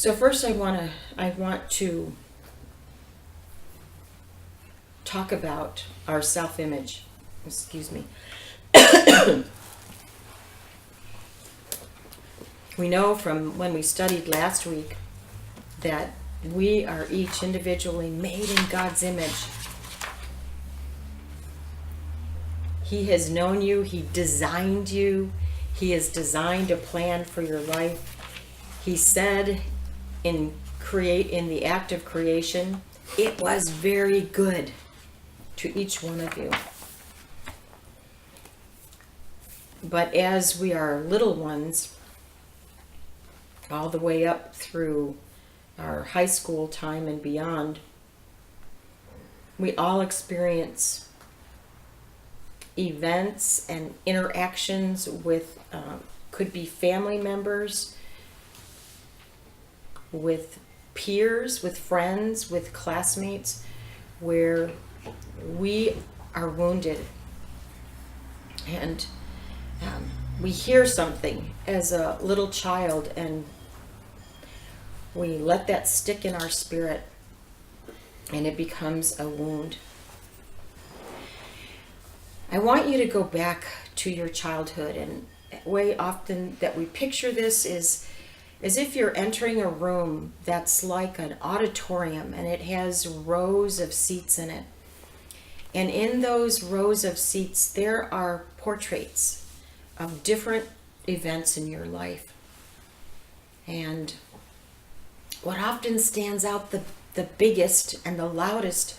So first I want to talk about our self-image. Excuse me. We know from when we studied last week that we are each individually made in God's image. He has known you, He designed you, He has designed a plan for your life. He said in the act of creation, it was very good to each one of you. But as we are little ones, all the way up through our high school time and beyond, we all experience events and interactions with, could be family members, with peers, with friends, with classmates, where we are wounded and we hear something as a little child and we let that stick in our spirit and it becomes a wound. I want you to go back to your childhood, and way often that we picture this is as if you're entering a room that's like an auditorium and it has rows of seats in it. And in those rows of seats, there are portraits of different events in your life. And what often stands out the biggest and the loudest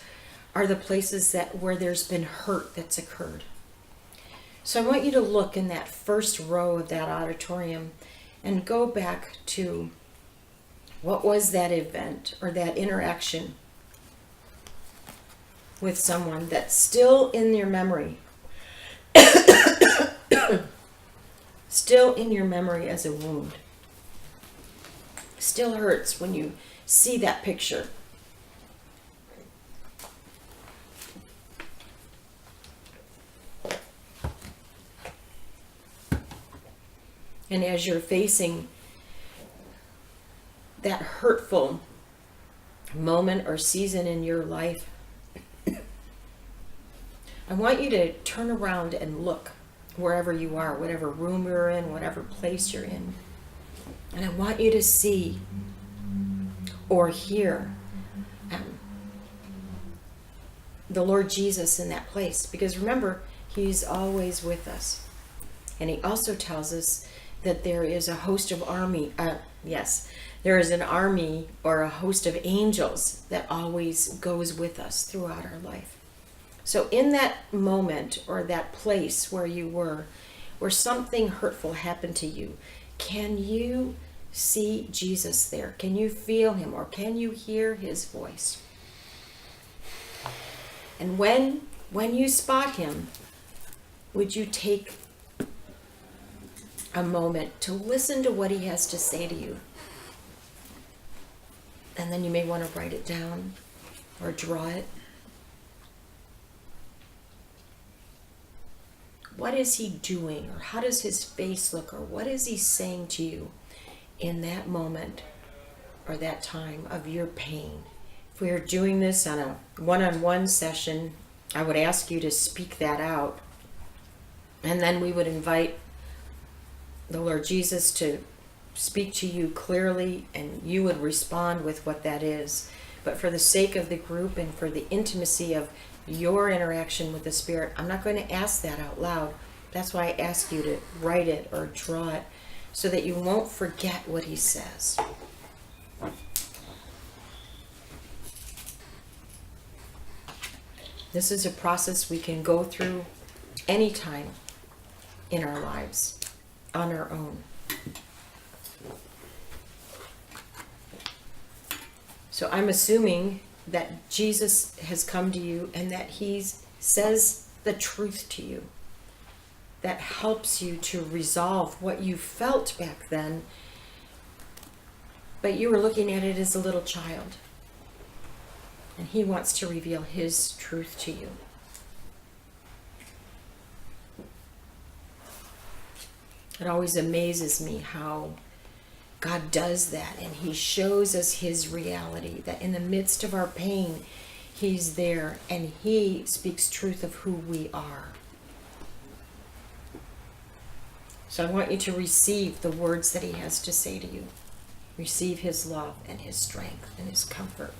are the places where there's been hurt that's occurred. So I want you to look in that first row of that auditorium and go back to what was that event or that interaction with someone that's still in your memory. Still in your memory as a wound. Still hurts when you see that picture. And as you're facing that hurtful moment or season in your life, I want you to turn around and look wherever you are, whatever room you're in, whatever place you're in. And I want you to see or hear the Lord Jesus in that place. Because remember, He's always with us. And He also tells us that there is a host of there is an army or a host of angels that always goes with us throughout our life. So in that moment or that place where you were, where something hurtful happened to you, can you see Jesus there? Can you feel Him, or can you hear His voice? And when you spot Him, would you take a moment to listen to what He has to say to you? And then you may want to write it down or draw it. What is He doing, or how does His face look, or what is He saying to you in that moment or that time of your pain? If we are doing this on a one-on-one session, I would ask you to speak that out. And then we would invite the Lord Jesus to speak to you clearly, and you would respond with what that is. But for the sake of the group and for the intimacy of your interaction with the Spirit, I'm not going to ask that out loud. That's why I ask you to write it or draw it, so that you won't forget what He says. This is a process we can go through anytime in our lives on our own. So I'm assuming that Jesus has come to you and that He says the truth to you, that helps you to resolve what you felt back then, but you were looking at it as a little child. And He wants to reveal His truth to you. It always amazes me how God does that, and He shows us His reality, that in the midst of our pain, He's there, and He speaks truth of who we are. So I want you to receive the words that He has to say to you. Receive His love and His strength and His comfort.